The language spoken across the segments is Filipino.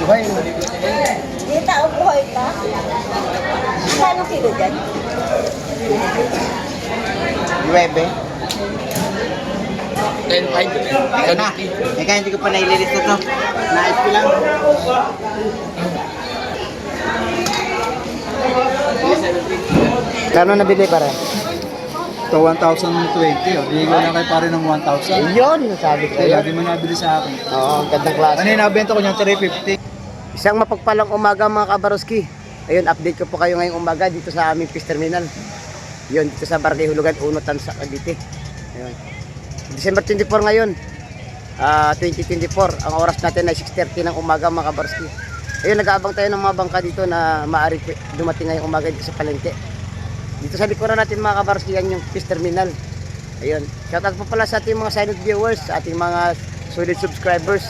Buhay. Hindi tao buhay pa. Kano kilo dyan? 9. 10.5. Ayun na. Kaya hindi ko pa naililista to. Nais ko lang. Kano nabili para? Ito 1,020. Oh. Bigay ko na kay pare ng 1,000. Yun, sabi ko Kaya yun. di mo nabili sa akin. Oo, ang gandang klase. Ano yung nabenta ko niya? 350. Isang mapagpalang umaga mga kabaroski. Ayun, update ko po kayo ngayong umaga dito sa aming fish terminal. Yun, dito sa Barangay Hulugan, Unutan sa Cavite. Ayun. December 24 ngayon. 2024. Ang oras natin ay 6:30 ng umaga mga kabaroski. Ayun, nag-aabang tayo ng mga bangka dito na maaari dumating ngayong umaga dito sa palengke. Dito sa likuran natin mga kabaroski, yan yung fish terminal. Ayun. Shoutout po pala sa ating mga silent viewers, sa ating mga solid subscribers.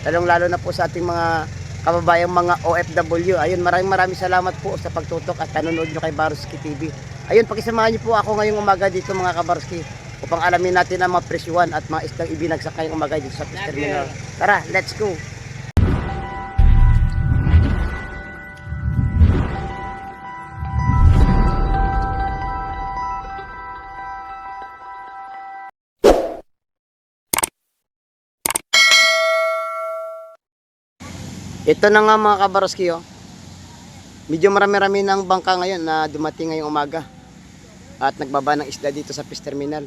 Lalong-lalo na po sa ating mga kababayang mga OFW. Ayun, maraming salamat po sa pagtutok at panonood nyo kay Baroski TV. Ayun, pakisamahan nyo po ako ngayong umaga dito mga kabaroski upang alamin natin ang mga presyuhan at mga isdang ibinagsak ngayong umaga dito sa fish terminal. Tara, let's go! Ito na nga mga kabaroski, oh. Medyo marami-rami ng bangka ngayon na dumating ngayong umaga at nagbaba ng isda dito sa fish terminal.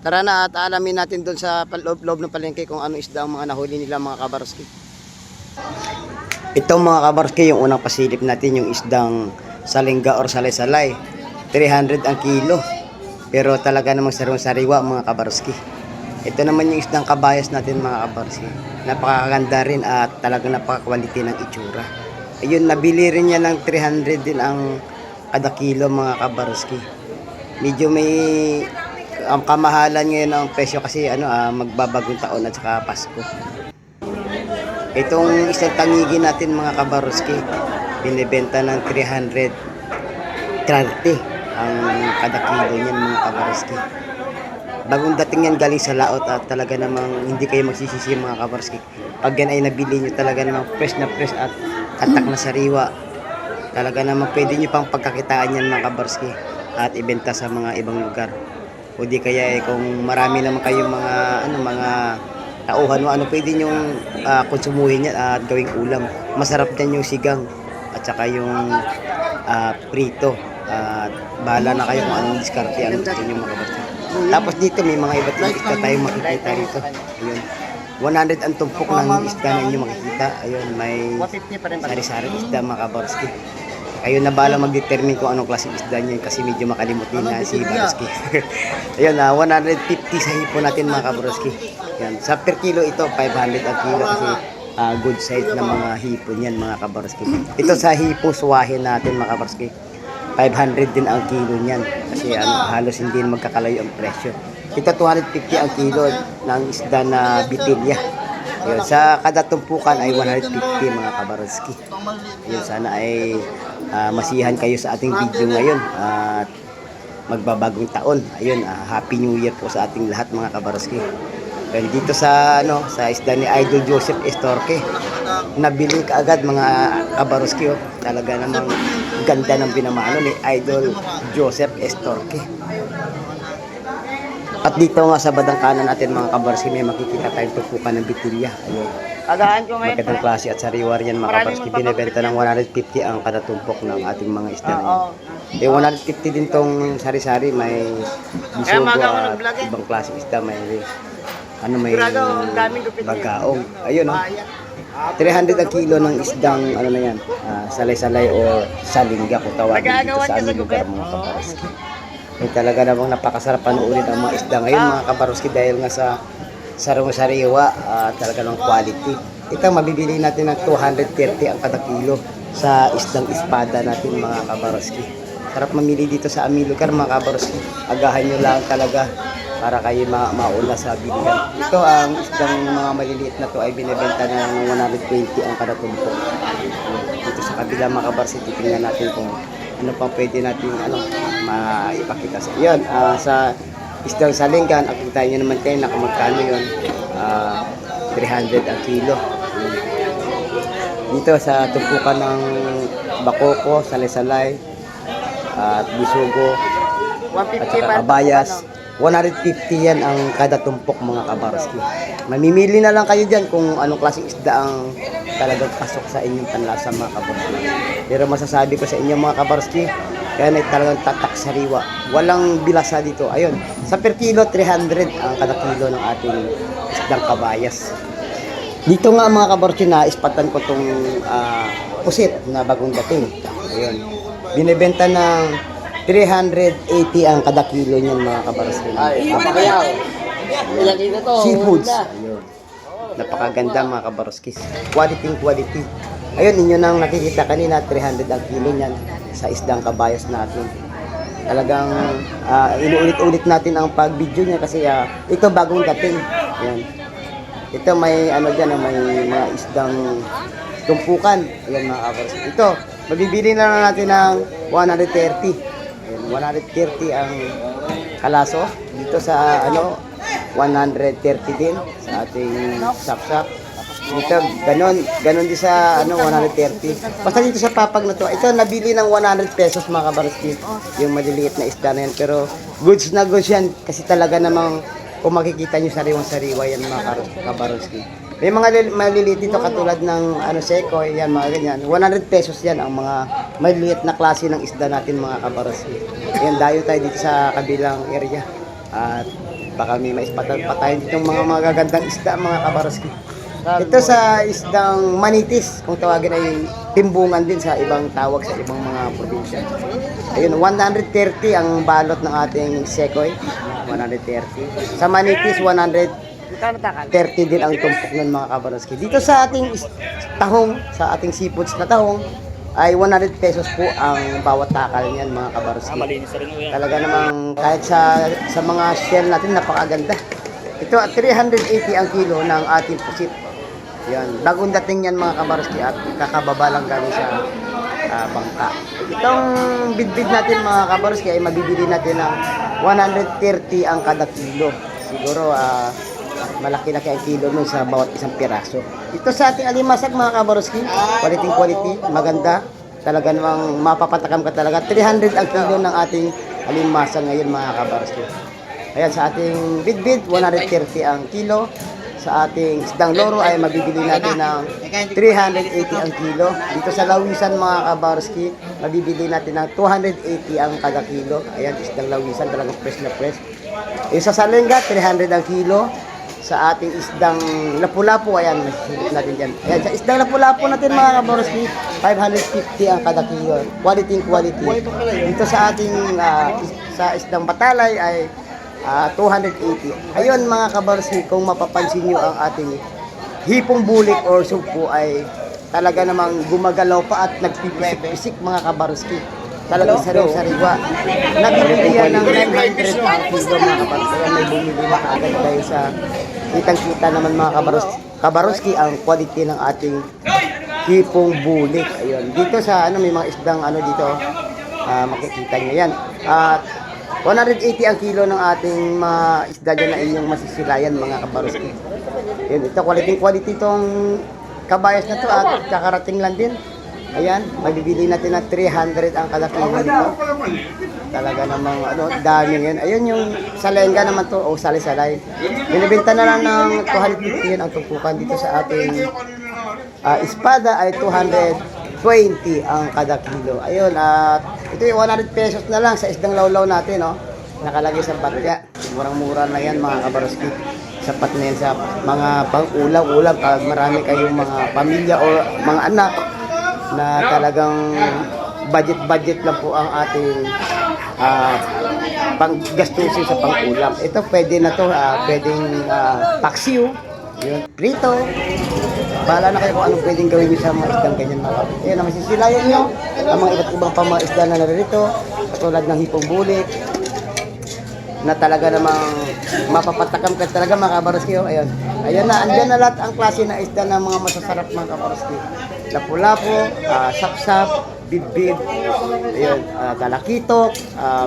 Tara na at alamin natin doon sa loob ng palengke kung anong isda ang mga nahuli nila mga kabaroski. Ito mga kabaroski, yung unang pasilip natin, yung isdang salingga or salay-salay. 300 ang kilo. Pero talaga namang sariwa mga kabaroski. Ito naman yung isdang kabayas natin mga kabaroski. Napakaganda rin at talagang napaka-quality ng itsura. Ayun, nabili rin niya ng 300 din ang kada kilo mga kabaroski. Medyo may ang kamahalan ngayon ang presyo kasi magbabagong taon at saka Pasko. Itong isang tangigi natin mga kabaroski, binibenta ng 330 ang kada kilo niyan mga kabaroski. Bagong dating yan galing sa laot at talaga namang hindi kayo magsisisi mga kabaroski. Pag yan ay nabili nyo talaga namang fresh at tatak na sariwa. Talaga namang pwede nyo pang pagkakitaan yan mga kabaroski at ibenta sa mga ibang lugar. O di kaya kung marami naman kayong mga tauhan o pwede nyo konsumuhin yan at gawing ulam. Masarap din yung sigang at saka yung prito. Bahala na kayo kung anong diskarte ang gusto nyo mga kabaroski. Tapos dito may mga iba't ibang isda tayong makikita rito. Ayun. 100 ang tumpok ng isda na inyo makikita. Ayun, may sari-sari isda mga kabaroski. Kayo na bala mag-determine kung anong klaseng isda niyo kasi medyo makalimutin na si Baroski. Ayun, 150 sa hipo natin mga kabaroski. Yan, sa per kilo ito 500 ang kilo kasi good size na mga hipo niyan mga kabaroski. Ito sa hipo suwahin natin mga kabaroski. 500 din ang kilo niyan kasi halos hindi magkakalayo ang presyo. Ito 250 ang kilo ng isda na bitilya. Yun, sa kada tumpukan ay 150 mga kabaroski. Yun, sana ay masihan kayo sa ating video ngayon at magbabagong taon. Ayun, Happy New Year po sa ating lahat mga kabaroski. Well, dito sa sa isda ni Idol Joseph Estorque, nabili kaagad mga kabaroski, oh. Talaga namang ganda ng binamano ni Idol Joseph Estorque. At dito nga sa badang kanan natin mga kabaroski, may makikita tayong tupukan ng bitilya. Ayun. Kagaan ko ngayon. Magandang klase at sariwa yan mga kabaroski. Binibenta ng 150 ang kada tumpok ng ating mga isda na yan. 150 din tong sari-sari, may bisugo at ibang klase isda, may may bagaong. Ayun, 300 ang kilo ng isdang na yan, salay-salay o salingga kung tawagin dito sa aming lugar mga kabaroski. Talaga namang napakasarap panoorin ang mga isda ngayon mga kabaroski dahil nga sa sariwa talaga ng quality. Ito mabibili natin ng 230 ang kada kilo sa isdang espada natin mga kabaroski. Sarap mamili dito sa aming lugar mga kabaroski. Agahan nyo lang talaga para kayo mauna sa bilihan. Ito ang isdang mga maliliit na to ay binibenta ng 120 ang kada tumpok. Dito sa kabila mga kabaroski, titingnan natin kung ano pang pwede natin maipakita sa iyon. Sa isdang salingan, ang kita nyo naman kayo nakamagkano yun, 300 ang kilo. Dito sa tumpukan ng bakoko, salay-salay, at bisugo, at saka kabayas, 150 yan ang kada tumpok mga kabarski. Mamimili na lang kayo dyan kung anong klaseng isda ang talagang pasok sa inyong panlasa mga kabarski. Pero masasabi ko sa inyo mga kabarski, kaya na talagang tatak sariwa. Walang bilasa dito. Ayun, sa per kilo, 300 ang kada kilo ng ating isdang kabayas. Dito nga mga kabarski na ispatan ko itong pusit na bagong dating. Ayun, binibenta ng 380 ang kada kilo niyan mga kabarski. Napakayaw. Ilang kilo to? Seafoods. Ayun. Napakaganda mga kabaroskis. Quality. Ayun, inyo nang nakikita kanina, 300 ang kilo niyan sa isdang kabayas natin. Talagang inuulit-ulit natin ang pag-video niya kasi ito bagong dating. Ayan. Ito may ano diyan, may mga isdang tumpukan. Ayan mga kabaroskis. Ito, mabibili na lang natin ng 130. Ayan, 130 ang kalaso. Dito sa 130 din sa ating sapsap. Dito, ganon din sa 130. Basta dito sa papag na to, ito nabili ng 100 pesos mga kabarski. Yung maliliit na isda na yan. Pero goods na goods yan. Kasi talaga namang kung makikita nyo sariwang-sariwa yan mga kabarski. May mga maliliit dito katulad ng sekoy, yan mga ganyan. 100 pesos yan ang mga maliliit na klase ng isda natin mga kabarski. Yan, dayo tayo dito sa kabilang area. At baka may maispatan pa tayo ditong mga magagandang isda mga kabarski. Ito sa isdang manitis, kung tawagin ay timbungan din sa ibang tawag sa ibang mga probinsya. Ayun, 130 ang balot ng ating sekoy, 130. Sa manitis, 130 din ang tumpok ng mga kabarski. Dito sa ating tahong, sa ating seafoods na tahong, ay 100 pesos po ang bawat takal niyan mga kabarski. Talaga namang kahit sa mga shell natin napakaganda. Ito at 380 ang kilo ng ating pusit. Yan, bagong dating yan mga kabarski at kakababa lang galing sa bangka. Itong bidbid natin mga kabarski ay mabibili natin ng 130 ang kada kilo. Siguro malaki na kaya ang kilo nun sa bawat isang piraso. Ito sa ating alimasag mga kabarski, quality, maganda. Talaga namang mapapatakam ka talaga. 300 ang kilo ng ating alimasag ngayon mga kabarski. Ayan, sa ating bidbid, 130 ang kilo. Sa ating isdang loro ay mabibili natin ng 380 ang kilo. Dito sa lawisan mga kabarski, mabibili natin ng 280 ang kada kilo. Ayan, isdang lawisan, talagang fresh na fresh. Yung sa salenga, 300 ang kilo. Sa ating isdang lapu-lapu, ayan, silip natin dyan. Ayan, sa isdang lapu-lapu natin mga kabarski, 550 ang kada kilo. Quality. Dito sa ating sa isdang batalay ay 280. Ayun mga kabarski, kung mapapansin nyo ang ating hipong bulik or sugpo ay talaga namang gumagalaw pa at nagpipisik-pisik mga kabarski. Talagang sariwa. Nabibili yan ng 900 ang kilo mga kabarski. Kaya may bumili na kaagad tayo sa kitang-kita naman mga kabarski ang quality ng ating hipong bulik. Ayun. Dito sa may mga isdang dito, makikita nyo yan. At 180 ang kilo ng ating mga isda dyan na inyong masisilayan mga kabarski. Yun, ito quality itong kabayas na to at kakarating lang din. Ayan, mabibili natin ng 300 ang kada kilo dito. Talaga namang dami ngayon. Ayun yung salenga naman to o salay-salay. Binibenta na lang ng 250 yun ang tumpukan dito sa ating espada ay 220 ang kada kilo. Ayun, at ito yung 100 pesos na lang sa isdang lawlaw natin, nakalagay sa batya. Murang-mura na yan mga kabarski. Sapat na yan sa mga pang-ulam pag marami kayong mga pamilya o mga anak na talagang budget lang po ang ating panggastusin sa pang-ulam. Ito pwede na to, pwedeng paksiw, yun, prito. Bahala na kayo kung anong pwedeng gawin nyo sa mga isdang ganyan mga kapit. Ayan, masisilayan nyo ang mga iba't ibang pang mga isda na narito, katulad ng hipong bulik, na talaga namang mapapatakam ka talaga mga kabarski. Ayan. Ayan na, andyan na lahat ang klase na isda na mga masasarap mga kabarski. Lapu-lapu, sapsap, bibib, ayan, talakitok,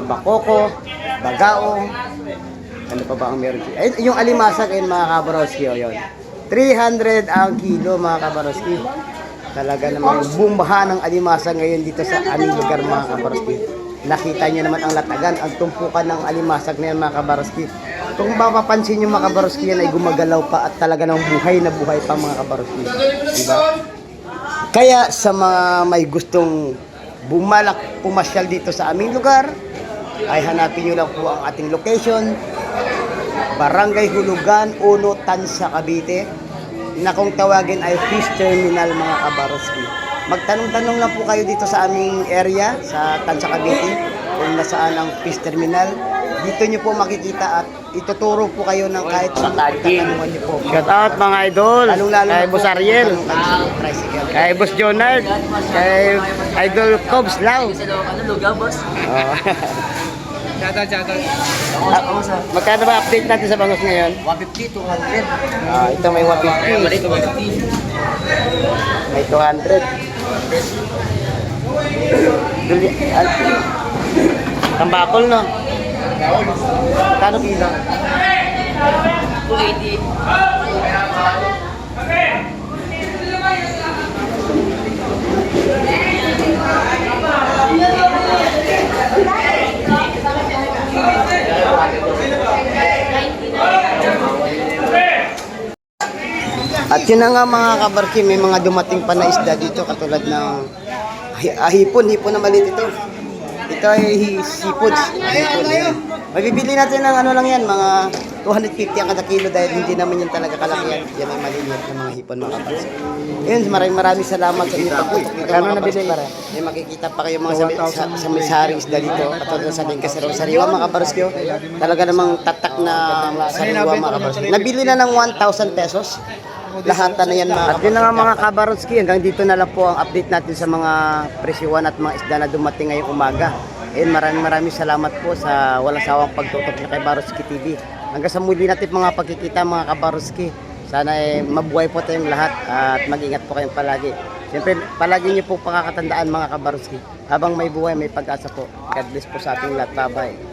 bakoko, bagaong, Ano pa ba ang meron dito? Ay, yung alimasag ayun mga kabaroski, oh, yun. 300 ang kilo mga kabaroski. Talaga namang bumaha ng alimasag ngayon dito sa aming lugar mga kabaroski. Nakita niyo naman ang latagan, ang tumpukan ng alimasag na yan mga kabaroski. Kung mapapansin niyo mga kabaroski yan ay gumagalaw pa at talaga ng buhay na buhay pa mga kabaroski. Diba? Kaya sa mga may gustong bumalak pumasyal dito sa aming lugar, ay hanapin nyo lang po ang ating location, Barangay Hulugan, Uno, Tansa, Cavite, na kung tawagin ay Fish Terminal mga kabaroski. Magtanong-tanong lang po kayo dito sa aming area, sa Tansa, Cavite, kung nasaan ang Fish Terminal. Dito nyo po makikita at ituturo po kayo ng kahit sa tatanungan nyo po. Shout out mga idol. Lalong-lalo Kay na po Boss Ariel. kung tanong kayo sa tricycle. Kay Boss Jonard. Kay Idol Cobs Lau. Oh. Magkano ba update natin sa bangos ngayon? 150, 200. Ito may 150. May 200. Tambakol no? Kano kilo? 280. At yun na nga mga kabarki, may mga dumating pa na isda dito katulad ng hipon na maliit ito. Ito ay seafoods. Hipon yan. Mabibili natin ng ano lang yan, mga 250 ang kada kilo dahil hindi naman yan talaga kalaki yan. Yan ay maliliit na mga hipon mga kabarki. Yun, maraming salamat sa inyo pagputok dito. Kano mga nabili kabarki. pare? May makikita pa kayo mga sa may saring isda dito. Katulad sa lingkas sa sariwa mga kabarki. Talaga namang tatak na sariwa mga kabarki. Nabili na ng 1,000 pesos. Lahat na yan mga At yun na nga mga kabarotski, hanggang dito na lang po ang update natin sa mga presyuan at mga isda na dumating ngayong umaga. And maraming salamat po sa walang sawang pagtutok na kay Barotski TV. Hanggang sa muli natin mga pagkikita mga kabarotski. Sana mabuhay po tayong lahat at mag-ingat po kayong palagi. Siyempre, palagi niyo po pakakatandaan mga kabarotski. Habang may buhay, may pag-asa po. God bless po sa ating lahat. Bye-bye.